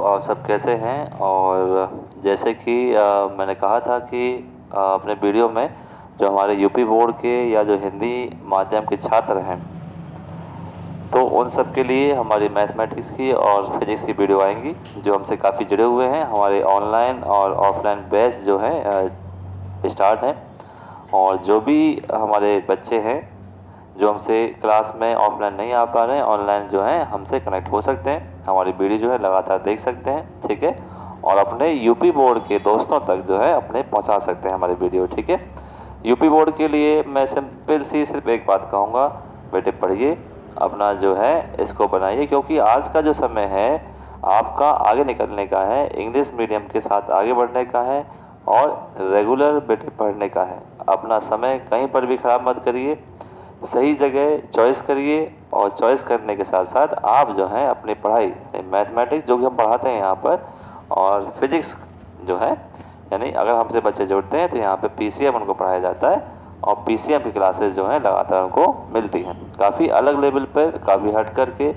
आप सब कैसे हैं। और जैसे कि मैंने कहा था कि अपने वीडियो में जो हमारे यूपी बोर्ड के या जो हिंदी माध्यम के छात्र हैं तो उन सब के लिए हमारी मैथमेटिक्स की और फिजिक्स की वीडियो आएंगी जो हमसे काफ़ी जुड़े हुए हैं। हमारे ऑनलाइन और ऑफलाइन बैच जो है स्टार्ट हैं, और जो भी हमारे बच्चे हैं जो हमसे क्लास में ऑफलाइन नहीं आ पा रहे हैं, ऑनलाइन जो है हमसे कनेक्ट हो सकते हैं, हमारी वीडियो जो है लगातार देख सकते हैं, ठीक है। और अपने यूपी बोर्ड के दोस्तों तक जो है अपने पहुंचा सकते हैं हमारी वीडियो, ठीक है। यूपी बोर्ड के लिए मैं सिंपल सी सिर्फ एक बात कहूँगा, बेटे पढ़िए, अपना जो है इसको बनाइए, क्योंकि आज का जो समय है आपका आगे निकलने का है, इंग्लिश मीडियम के साथ आगे बढ़ने का है और रेगुलर बेटे पढ़ने का है। अपना समय कहीं पर भी ख़राब मत करिए, सही जगह चॉइस करिए, और चॉइस करने के साथ साथ आप जो है अपनी पढ़ाई मैथमेटिक्स जो भी हम पढ़ाते हैं यहाँ पर, और फिजिक्स जो है यानी अगर हमसे बच्चे जुड़ते हैं तो यहाँ पे पीसीएम उनको पढ़ाया जाता है, और पीसीएम की क्लासेस जो हैं लगातार उनको मिलती हैं, काफ़ी अलग लेवल पर, काफ़ी हट करके,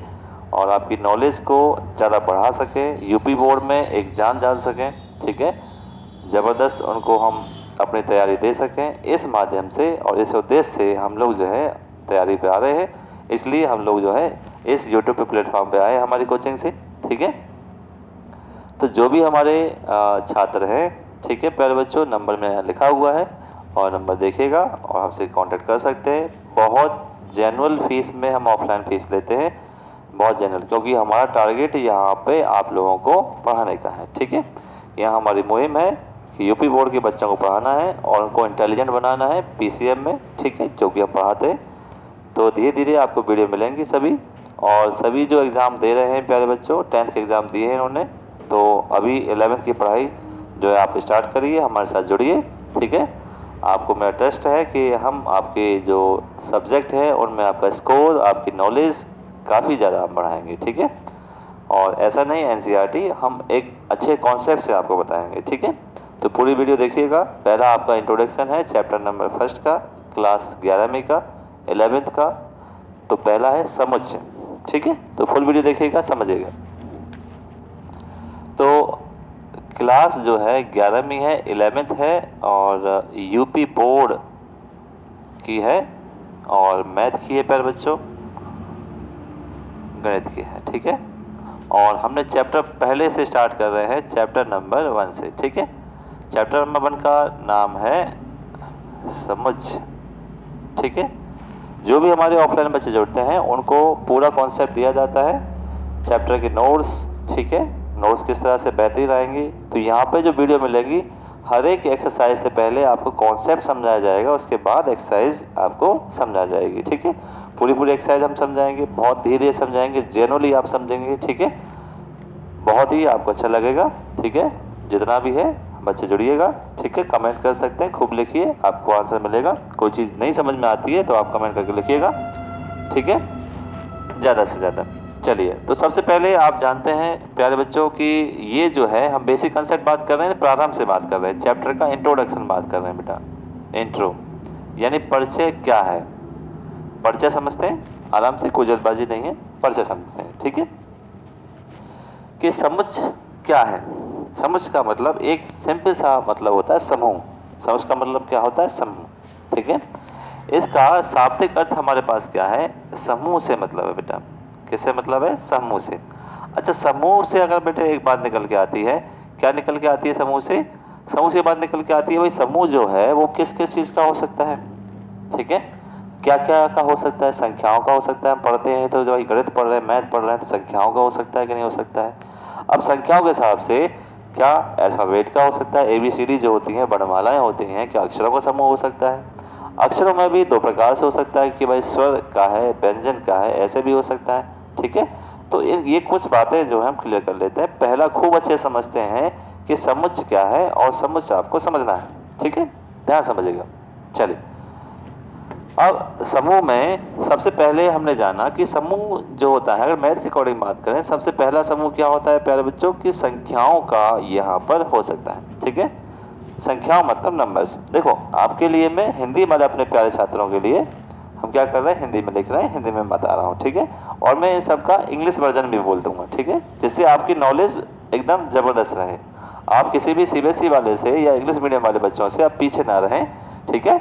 और आपकी नॉलेज को ज़्यादा बढ़ा सकें, यूपी बोर्ड में एक जान डाल सकें, ठीक है। ज़बरदस्त उनको हम अपनी तैयारी दे सकें इस माध्यम से, और इस उद्देश्य से हम लोग जो है तैयारी पे आ रहे हैं। इसलिए हम लोग जो है इस यूट्यूब पे प्लेटफॉर्म पे आए हमारी कोचिंग से, ठीक है। तो जो भी हमारे छात्र हैं, ठीक है, प्यारे बच्चों, नंबर में लिखा हुआ है और नंबर देखिएगा और हमसे कांटेक्ट कर सकते हैं। बहुत जेनुअल फीस में हम ऑफलाइन फीस लेते हैं, बहुत जेनुअल, क्योंकि हमारा टारगेट यहाँ पे आप लोगों को पढ़ाने का है, ठीक है। यहाँ हमारी मुहिम है कि यूपी बोर्ड के बच्चों को पढ़ाना है और उनको इंटेलिजेंट बनाना है पीसीएम में, ठीक है, जो कि हम पढ़ाते हैं। तो धीरे धीरे आपको वीडियो मिलेंगी सभी, और सभी जो एग्ज़ाम दे रहे हैं प्यारे बच्चों, 10th के एग्ज़ाम दिए हैं इन्होंने, तो अभी 11th की पढ़ाई जो है आप स्टार्ट करिए, हमारे साथ जुड़िए, ठीक है। आपको मेरा ट्रस्ट है कि हम आपके जो सब्जेक्ट है उनमें आपका स्कोर, आपकी नॉलेज काफ़ी ज़्यादा आप बढ़ाएंगे, ठीक है। और ऐसा नहीं एनसीईआरटी, हम एक अच्छे कॉन्सेप्ट से आपको बताएंगे, ठीक है। तो पूरी वीडियो देखिएगा। पहला आपका इंट्रोडक्शन है चैप्टर नंबर 1 का, क्लास 11वीं का, 11th का। तो पहला है समुच्चय, ठीक है। तो फुल वीडियो देखिएगा, समझिएगा। तो क्लास जो है 11वीं है, 11th है, और यूपी बोर्ड की है, और मैथ की है प्यारे बच्चों, गणित की है, ठीक है। और हमने चैप्टर पहले से स्टार्ट कर रहे हैं, चैप्टर नंबर 1 से, ठीक है। चैप्टर नंबर 1 का नाम है समुच्चय, ठीक है। जो भी हमारे ऑफलाइन बच्चे जुड़ते हैं उनको पूरा कॉन्सेप्ट दिया जाता है, चैप्टर के नोट्स, ठीक है, नोट्स किस तरह से बेहतरीन आएंगी। तो यहाँ पे जो वीडियो मिलेगी, हर एक एक्सरसाइज से पहले आपको कॉन्सेप्ट समझाया जाएगा, उसके बाद एक्सरसाइज आपको समझा जाएगी, ठीक है। पूरी एक्सरसाइज हम समझाएंगे, बहुत धीरे धीरे समझाएंगे, जेनुअली आप समझेंगे, ठीक है। बहुत ही आपको अच्छा लगेगा, ठीक है। जितना भी है बच्चे जुड़िएगा, ठीक है। कमेंट कर सकते हैं, खूब लिखिए, आपको आंसर मिलेगा। कोई चीज़ नहीं समझ में आती है तो आप कमेंट करके लिखिएगा, ठीक है, ज़्यादा से ज़्यादा। चलिए, तो सबसे पहले आप जानते हैं प्यारे बच्चों कि ये जो है हम बेसिक कंसेप्ट बात कर रहे हैं, प्रारंभ से बात कर रहे हैं, चैप्टर का इंट्रोडक्शन बात कर रहे हैं बेटा। इंट्रो यानी परिचय क्या है, परिचय समझते हैं आराम से, कोई जल्दबाजी नहीं है, परिचय समझते हैं, ठीक है। कि समुच्चय क्या है। समुच्चय का मतलब एक सिंपल सा मतलब होता है समूह। समुच्चय का मतलब क्या होता है, समूह, ठीक है। इसका शाब्दिक अर्थ हमारे पास क्या है, समूह से मतलब है बेटा। किससे मतलब है, समूह से। अच्छा, समूह से अगर बेटे एक बात निकल के आती है, क्या निकल के आती है समूह से, समूह से बात निकल के आती है भाई, समूह जो है वो किस किस चीज़ का हो सकता है, ठीक है। क्या क्या का हो सकता है, संख्याओं का हो सकता है, हम पढ़ते हैं तो जब गणित पढ़ रहे हैं, मैथ पढ़ रहे हैं, तो संख्याओं का हो सकता है कि नहीं हो सकता है। अब संख्याओं के हिसाब से क्या अल्फ़ाबेट का हो सकता है, ABCD जो होती हैं, वर्णमालाएं होती हैं, क्या अक्षरों का समूह हो सकता है। अक्षरों में भी दो प्रकार से हो सकता है कि भाई स्वर का है, व्यंजन का है, ऐसे भी हो सकता है, ठीक है। तो ये कुछ बातें जो है हम क्लियर कर लेते हैं। पहला खूब अच्छे समझते हैं कि समुच्चय क्या है, और समुच्चय आपको समझना है, ठीक है, ध्यान समझिएगा। चलिए, अब समूह में सबसे पहले हमने जाना कि समूह जो होता है, अगर मैथ के अकॉर्डिंग बात करें, सबसे पहला समूह क्या होता है प्यारे बच्चों, की संख्याओं का यहाँ पर हो सकता है, ठीक है। संख्याओं मतलब नंबर्स। देखो, आपके लिए मैं हिंदी वाले अपने प्यारे छात्रों के लिए हम क्या कर रहे हैं, हिंदी में लिख रहे हैं, हिंदी में बता रहा हूँ, ठीक है। और मैं इन सब का इंग्लिश वर्जन भी बोल दूंगा, ठीक है, जिससे आपकी नॉलेज एकदम ज़बरदस्त रहे। आप किसी भी सीबीएसई वाले से या इंग्लिश मीडियम वाले बच्चों से आप पीछे ना रहें, ठीक है।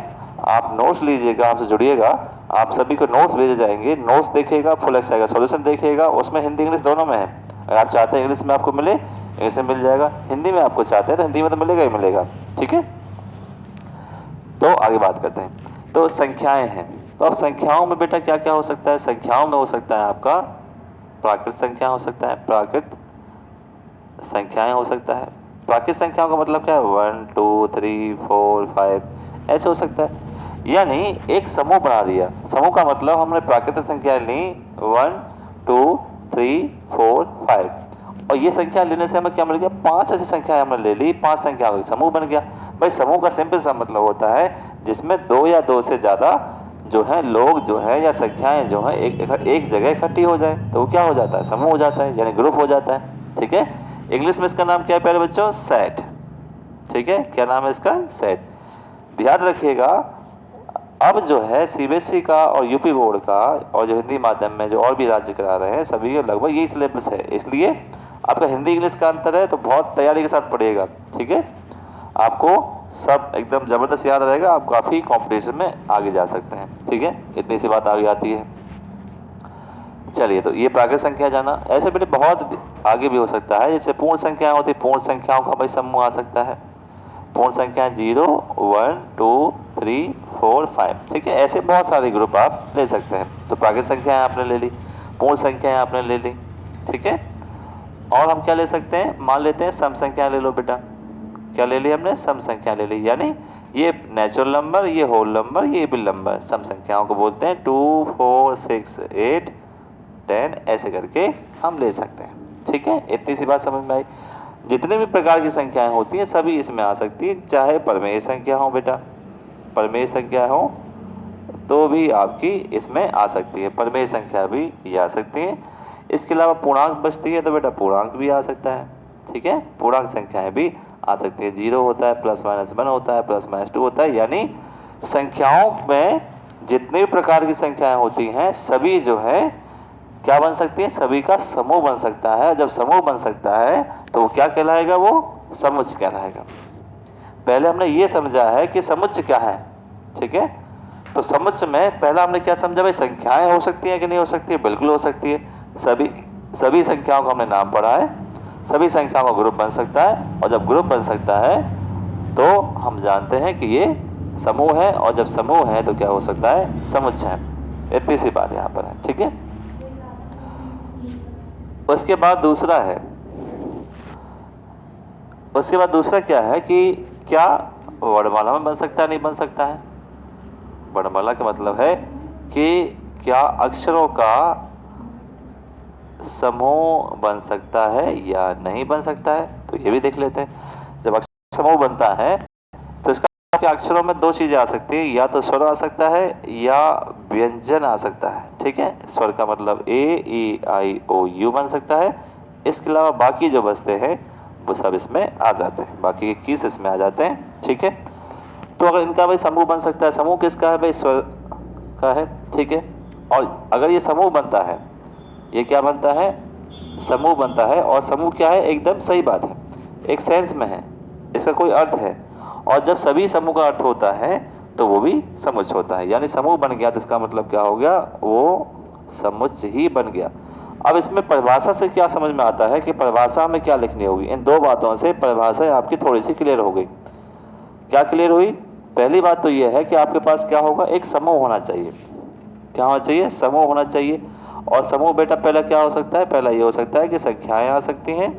आप नोट्स लीजिएगा, हमसे जुड़िएगा, आप सभी को नोट्स भेजे जाएंगे, नोट्स देखिएगा, फुल एक्सरसाइज का सॉल्यूशन देखिएगा, उसमें हिंदी इंग्लिश दोनों में है। अगर आप चाहते हैं इंग्लिश में आपको मिले, इंग्लिश में मिल जाएगा, हिंदी में आपको चाहते हैं तो हिंदी में तो मिलेगा ही मिलेगा, ठीक है। तो आगे बात करते हैं। तो संख्याएं हैं, तो अब संख्याओं में बेटा क्या क्या हो सकता है? संख्याओं में हो सकता है आपका प्राकृत संख्या हो सकता है, प्राकृत संख्याएं हो सकता है। प्राकृत संख्याओं का मतलब क्या है? 1 2 3 4 5 ऐसे हो सकता है। यानी एक समूह बना दिया। समूह का मतलब हमने प्राकृतिक संख्याएं ली 1 2 3 4 5, और ये संख्या लेने से हमें क्या मिल गया? 5 ऐसी संख्याएं हमने ले ली, 5 संख्याओं का समूह बन गया। भाई समूह का सिंपल सा मतलब होता है जिसमें 2 या 2 से ज़्यादा जो है लोग जो है या संख्याएं जो है एक जगह इकट्ठी हो जाए तो क्या हो जाता है? समूह हो जाता है, यानी ग्रुप हो जाता है, ठीक है। इंग्लिश में इसका नाम क्या है प्यारे बच्चों? सेट, ठीक है। क्या नाम है इसका? सेट। ध्यान रखिएगा, अब जो है सीबीएसई का और यूपी बोर्ड का और जो हिंदी माध्यम में जो और भी राज्य करा रहे हैं सभी के लगभग यही सिलेबस है, इसलिए आपका हिंदी इंग्लिश का अंतर है तो बहुत तैयारी के साथ पढ़िएगा, ठीक है। आपको सब एकदम ज़बरदस्त याद रहेगा, आप काफ़ी कॉम्पिटिशन में आगे जा सकते हैं, ठीक है। इतनी सी बात आगे आती है। चलिए, तो ये प्राकृत संख्या जाना। ऐसे बेटे बहुत आगे भी हो सकता है, जैसे पूर्ण संख्या होती है, पूर्ण संख्याओं का भाई समूह आ सकता है। पूर्ण संख्या 0 1 2 3 4 5, ठीक है। ऐसे बहुत सारे ग्रुप आप ले सकते हैं। तो प्राकृत संख्याएं आपने ले ली, पूर्ण संख्याएं आपने ले ली, ठीक है। और हम क्या ले सकते हैं? मान लेते हैं सम संख्या ले लो बेटा। क्या ले ली हमने? सम संख्या ले ली, यानी ये नेचुरल नंबर, ये होल नंबर, ये बिल नंबर, सम संख्याओं को बोलते हैं। 2 4 6 8 10 ऐसे करके हम ले सकते हैं, ठीक है। इतनी सी बात समझ में आई। जितने भी प्रकार की संख्याएं होती हैं सभी इसमें आ सकती है, चाहे परमेय संख्या हो बेटा, परमेय संख्या हो तो भी आपकी इसमें आ सकती है, परमेय संख्या भी ये आ सकती है। इसके अलावा पूर्णांक बचती है तो बेटा पूर्णांक भी आ सकता है, ठीक है। पूर्णांक संख्याएं भी आ सकती है। 0 होता है, +-1 होता है, +-2 होता है, यानी संख्याओं में जितने भी प्रकार की संख्याएं होती हैं सभी जो है क्या बन सकती है? सभी का समूह बन सकता है। जब समूह बन सकता है तो वो क्या कहलाएगा? वो समुच्चय कहलाएगा। पहले हमने ये समझा है कि समुच्चय क्या है, ठीक है। तो समुच्चय में पहला हमने क्या समझा? भाई संख्याएं हो सकती हैं कि नहीं हो सकती है? बिल्कुल हो सकती है। सभी संख्याओं का हमने नाम पढ़ा है, सभी संख्याओं का ग्रुप बन सकता है, और जब ग्रुप बन सकता है तो हम जानते हैं कि ये समूह है, और जब समूह है तो क्या हो सकता है? समुच्चय है। इतनी सी बात यहाँ पर है, ठीक है। उसके बाद दूसरा क्या है कि क्या वर्णमाला में बन सकता है? नहीं बन सकता है। वर्णमाला का मतलब है कि क्या अक्षरों का समूह बन सकता है या नहीं बन सकता है, तो ये भी देख लेते हैं। जब अक्षर समूह बनता है तो इसका क्या अक्षरों में 2 चीज़ें आ सकती है, या तो स्वर आ सकता है या व्यंजन आ सकता है, ठीक है। स्वर का मतलब ए ई आई ओ यू बन सकता है। इसके अलावा बाकी जो बचते हैं वो सब इसमें आ जाते हैं, बाकी के 21 इसमें आ जाते हैं, ठीक है। तो अगर इनका भाई समूह बन सकता है, समूह किसका है भाई? स्वर का है, ठीक है। और अगर ये समूह बनता है, ये क्या बनता है? समूह बनता है। और समूह क्या है? एकदम सही बात है, एक सेंस में है, इसका कोई अर्थ है। और जब सभी समूह का अर्थ होता है तो वो भी समुच्चय होता है, यानी समूह बन गया तो इसका मतलब क्या हो गया? वो समुच्चय ही बन गया। अब इसमें परिभाषा से क्या समझ में आता है कि परिभाषा में क्या लिखनी होगी? इन 2 बातों से परिभाषा आपकी थोड़ी सी क्लियर हो गई। क्या क्लियर हुई? पहली बात तो ये है कि आपके पास क्या होगा? एक समूह होना चाहिए। क्या होना चाहिए? समूह होना चाहिए। और समूह बेटा पहला क्या हो सकता है? पहला ये हो सकता है कि संख्याएं आ सकती हैं,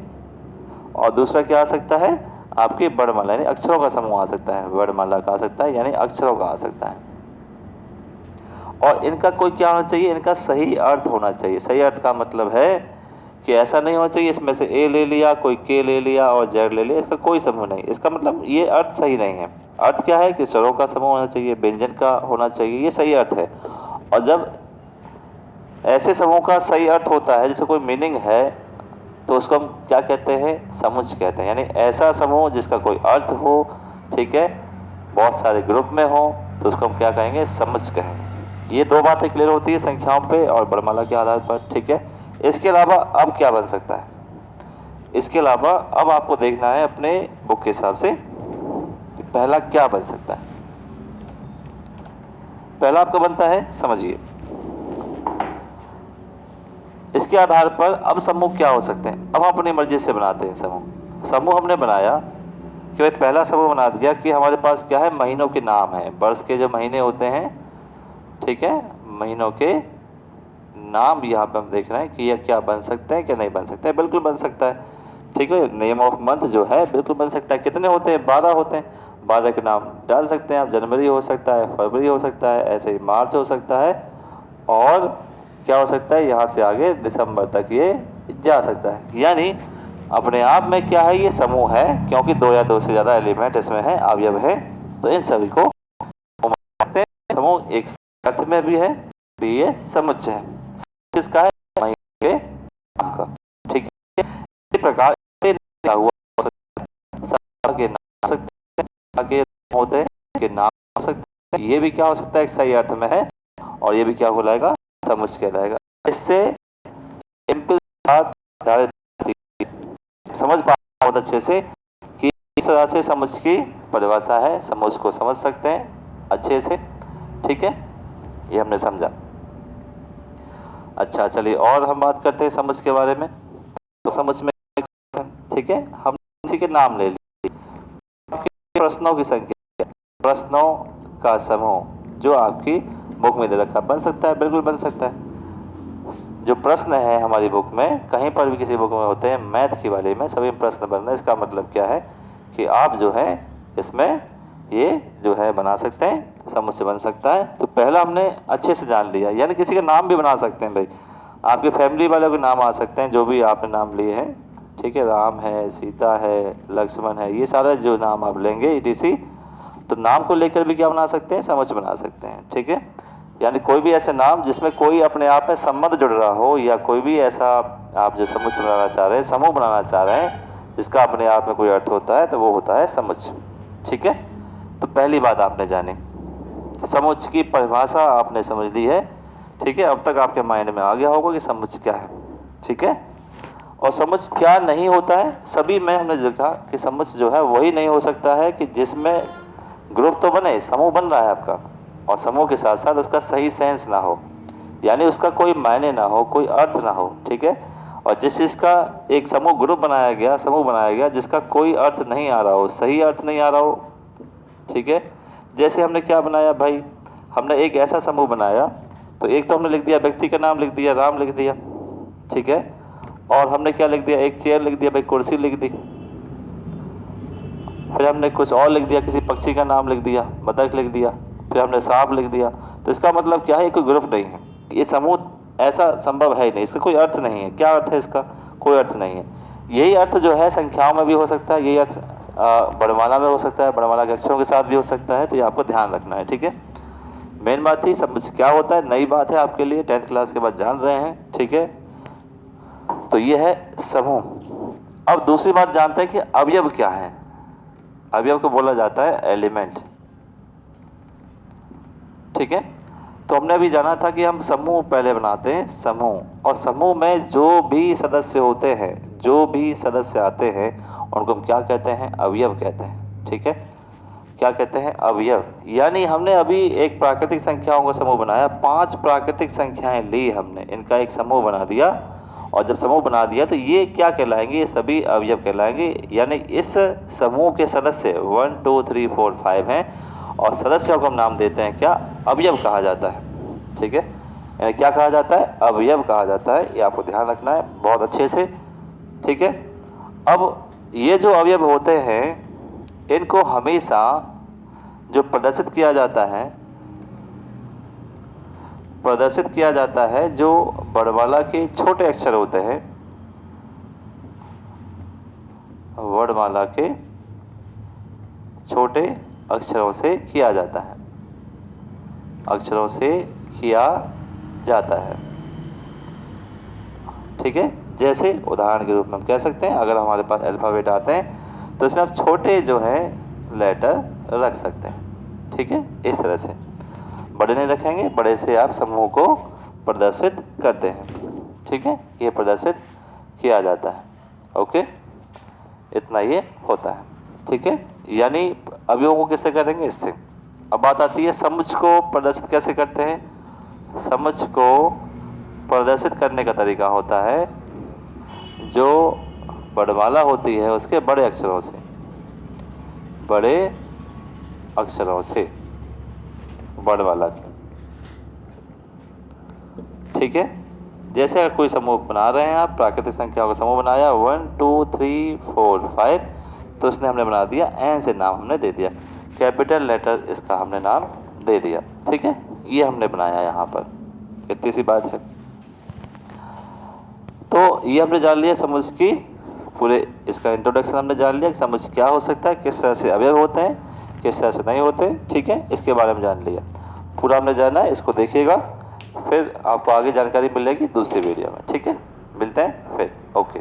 और दूसरा क्या आ सकता है? आपकी वर्णमाला यानी अक्षरों का समूह आ सकता है। वर्णमाला का आ सकता है यानी अक्षरों का आ सकता है। और इनका कोई क्या होना चाहिए? इनका सही अर्थ होना चाहिए। सही अर्थ का मतलब है कि ऐसा नहीं होना चाहिए इसमें से ए ले लिया, कोई के ले लिया और जेड ले लिया, इसका कोई समूह नहीं। इसका मतलब ये अर्थ सही नहीं है। अर्थ क्या है कि स्वरों का समूह होना चाहिए, व्यंजन का होना चाहिए, ये सही अर्थ है। और जब ऐसे समूह का सही अर्थ होता है जिसका कोई मीनिंग है तो उसको हम क्या कहते हैं? समुच्चय कहते हैं। यानी ऐसा समूह जिसका कोई अर्थ हो, ठीक है, बहुत सारे ग्रुप में हो, तो उसको हम क्या कहेंगे? समुच्चय कहेंगे। ये 2 बातें क्लियर होती है संख्याओं पे और वर्णमाला के आधार पर, ठीक है। इसके अलावा अब क्या बन सकता है? इसके अलावा अब आपको देखना है अपने बुक के हिसाब से कि पहला क्या बन सकता है। पहला आपका बनता है समझिए। इसके आधार पर अब समूह क्या हो सकते हैं, अब हम अपनी मर्जी से बनाते हैं समूह। समूह हमने बनाया कि भाई पहला समूह बना दिया कि हमारे पास क्या है, महीनों के नाम हैं, वर्ष के जो महीने होते हैं, ठीक है, महीनों के नाम यहाँ पे हम देख रहे हैं कि यह क्या बन सकते हैं क्या नहीं बन सकते हैं। बिल्कुल बन सकता है, ठीक है। नेम ऑफ मंथ जो है बिल्कुल बन सकता है। कितने होते हैं, 12 होते हैं। 12 के नाम डाल सकते हैं आप। जनवरी हो सकता है, फरवरी हो सकता है, ऐसे ही मार्च हो सकता है, और क्या हो सकता है, यहाँ से आगे दिसंबर तक ये जा सकता है। यानी अपने आप में क्या है, ये समूह है, क्योंकि 2 या 2 से ज़्यादा एलिमेंट इसमें है, अवयव है, तो इन सभी को समूह। एक अर्थ में भी है, ये समुच्चय है, जिसका है महीने के नाम का, ठीक है। इसी प्रकार हुआ के नाम सकते हैं, के होते हैं, के नाम हो सकते हैं। ये भी क्या हो सकता है, एक सही अर्थ में है, और ये भी क्या कहलाएगा, समुच्चय कहलाएगा। इससे समझ पा बहुत अच्छे से कि इस तरह से समुच्चय की परिभाषा है, समुच्चय को समझ सकते हैं अच्छे से, ठीक है। ये हमने समझा। अच्छा चलिए और हम बात करते हैं समुच्चय के बारे में। तो समुच्चय में, ठीक है, हम किसी के नाम ले लिए, प्रश्नों की संख्या, प्रश्नों का समूह जो आपकी बुक में दे रखा, बन सकता है, बिल्कुल बन सकता है। जो प्रश्न है हमारी बुक में, कहीं पर भी किसी बुक में होते हैं, मैथ की वाले में सभी प्रश्न बन रहे हैं। इसका मतलब क्या है कि आप जो है इसमें ये जो है बना सकते हैं, समुच्चय बन सकता है। तो पहला हमने अच्छे से जान लिया, यानी किसी का नाम भी बना सकते हैं भाई, आपके फैमिली वालों के नाम आ सकते हैं, जो भी आपने नाम लिए हैं, ठीक है, राम है, सीता है, लक्ष्मण है, ये सारे जो नाम आप लेंगे ETC, तो नाम को लेकर भी क्या बना सकते हैं, समुच्चय बना सकते हैं, ठीक है। यानी कोई भी ऐसे नाम जिसमें कोई अपने आप में संबंध जुड़ रहा हो, या कोई भी ऐसा आप जो समुच्चय बनाना चाह रहे हैं, समूह बनाना चाह रहे हैं, जिसका अपने आप में कोई अर्थ होता है, तो वो होता है समुच्चय, ठीक है। तो पहली बात आपने जानी, समुच्चय की परिभाषा आपने समझ ली है, ठीक है। अब तक आपके माइंड में आ गया होगा कि समुच्चय क्या है, ठीक है। और समुच्चय क्या नहीं होता है, सभी में हमने देखा कि समुच्चय जो है वही नहीं हो सकता है कि जिसमें ग्रुप तो बने, समूह बन रहा है आपका, और समूह के साथ साथ उसका सही सेंस ना हो, यानी उसका कोई मायने ना हो, कोई अर्थ ना हो, ठीक है। और जिस चीज़ का एक समूह ग्रुप बनाया गया, समूह बनाया गया, जिसका कोई अर्थ नहीं आ रहा हो, सही अर्थ नहीं आ रहा हो, ठीक है। जैसे हमने क्या बनाया भाई, हमने एक ऐसा समूह बनाया, तो एक तो हमने लिख दिया, व्यक्ति का नाम लिख दिया, राम लिख दिया, ठीक है। और हमने क्या लिख दिया, एक चेयर लिख दिया भाई, कुर्सी लिख दी। फिर हमने कुछ और लिख दिया, किसी पक्षी का नाम लिख दिया, बतख लिख दिया, फिर हमने सांप लिख दिया। तो इसका मतलब क्या है, कोई ग्रुप नहीं है, ये समूह ऐसा संभव है ही नहीं, इसका कोई अर्थ नहीं है। क्या अर्थ है इसका, कोई अर्थ नहीं है। यही अर्थ जो है संख्याओं में भी हो सकता है, यही अर्थ वर्णमाला में हो सकता है, वर्णमाला के अक्षरों के साथ भी हो सकता है। तो ये आपको ध्यान रखना है, ठीक है। मेन बात थी समझ क्या होता है, नई बात है आपके लिए, 10th क्लास के बाद जान रहे हैं, ठीक है। तो ये है समूह। अब दूसरी बात जानते हैं कि अवयव क्या है। अवयव को बोला जाता है एलिमेंट, ठीक है। तो हमने अभी जाना था कि हम समूह पहले बनाते हैं, समूह, और समूह में जो भी सदस्य होते हैं, जो भी सदस्य आते हैं, उनको हम क्या कहते हैं, अवयव कहते हैं, ठीक है। क्या कहते हैं, अवयव। यानी हमने अभी एक प्राकृतिक संख्याओं का समूह बनाया, 5 प्राकृतिक संख्याएं ली हमने, इनका एक समूह बना दिया, और जब समूह बना दिया तो ये क्या कहलाएंगे, ये सभी अवयव कहलाएंगे। यानी इस समूह के सदस्य 1 2 3 4 5 हैं, और सदस्यों को हम नाम देते हैं क्या, अवयव कहा जाता है, ठीक है। यानी क्या कहा जाता है, अवयव कहा जाता है। ये आपको ध्यान रखना है बहुत अच्छे से, ठीक है। अब ये जो अवयव होते हैं, इनको हमेशा जो प्रदर्शित किया जाता है, जो वर्णमाला के छोटे अक्षर होते हैं, वर्णमाला के छोटे अक्षरों से किया जाता है, अक्षरों से किया जाता है, ठीक है। जैसे उदाहरण के रूप में हम कह सकते हैं, अगर हमारे पास अल्फ़ाबेट आते हैं तो इसमें आप छोटे जो है लेटर रख सकते हैं, ठीक है। इस तरह से बड़े नहीं रखेंगे, बड़े से आप समूह को प्रदर्शित करते हैं, ठीक है। ये प्रदर्शित किया जाता है, ओके। इतना ये होता है, ठीक है। यानी अवयवों को किससे करेंगे, इससे। अब बात आती है समझ को प्रदर्शित कैसे करते हैं। समझ को प्रदर्शित करने का तरीका होता है जो वर्णमाला होती है उसके बड़े अक्षरों से, बड़े अक्षरों से वर्णमाला के, ठीक है। जैसे अगर कोई समूह बना रहे हैं आप, प्राकृतिक संख्याओं का समूह बनाया 1 2 3 4 5, तो इसने हमने बना दिया एन से नाम हमने दे दिया, कैपिटल लेटर इसका हमने नाम दे दिया, ठीक है। ये हमने बनाया यहाँ पर, इतनी सी बात है। तो ये हमने जान लिया समझ की, पूरे इसका इंट्रोडक्शन हमने जान लिया कि समझ क्या हो सकता है, किस तरह से अवयव होते हैं, किस तरह से नहीं होते, ठीक है। इसके बारे में जान लिया, पूरा हमने जाना है। इसको देखिएगा, फिर आपको आगे जानकारी मिलेगी दूसरी वीडियो में, ठीक है। मिलते हैं फिर, ओके।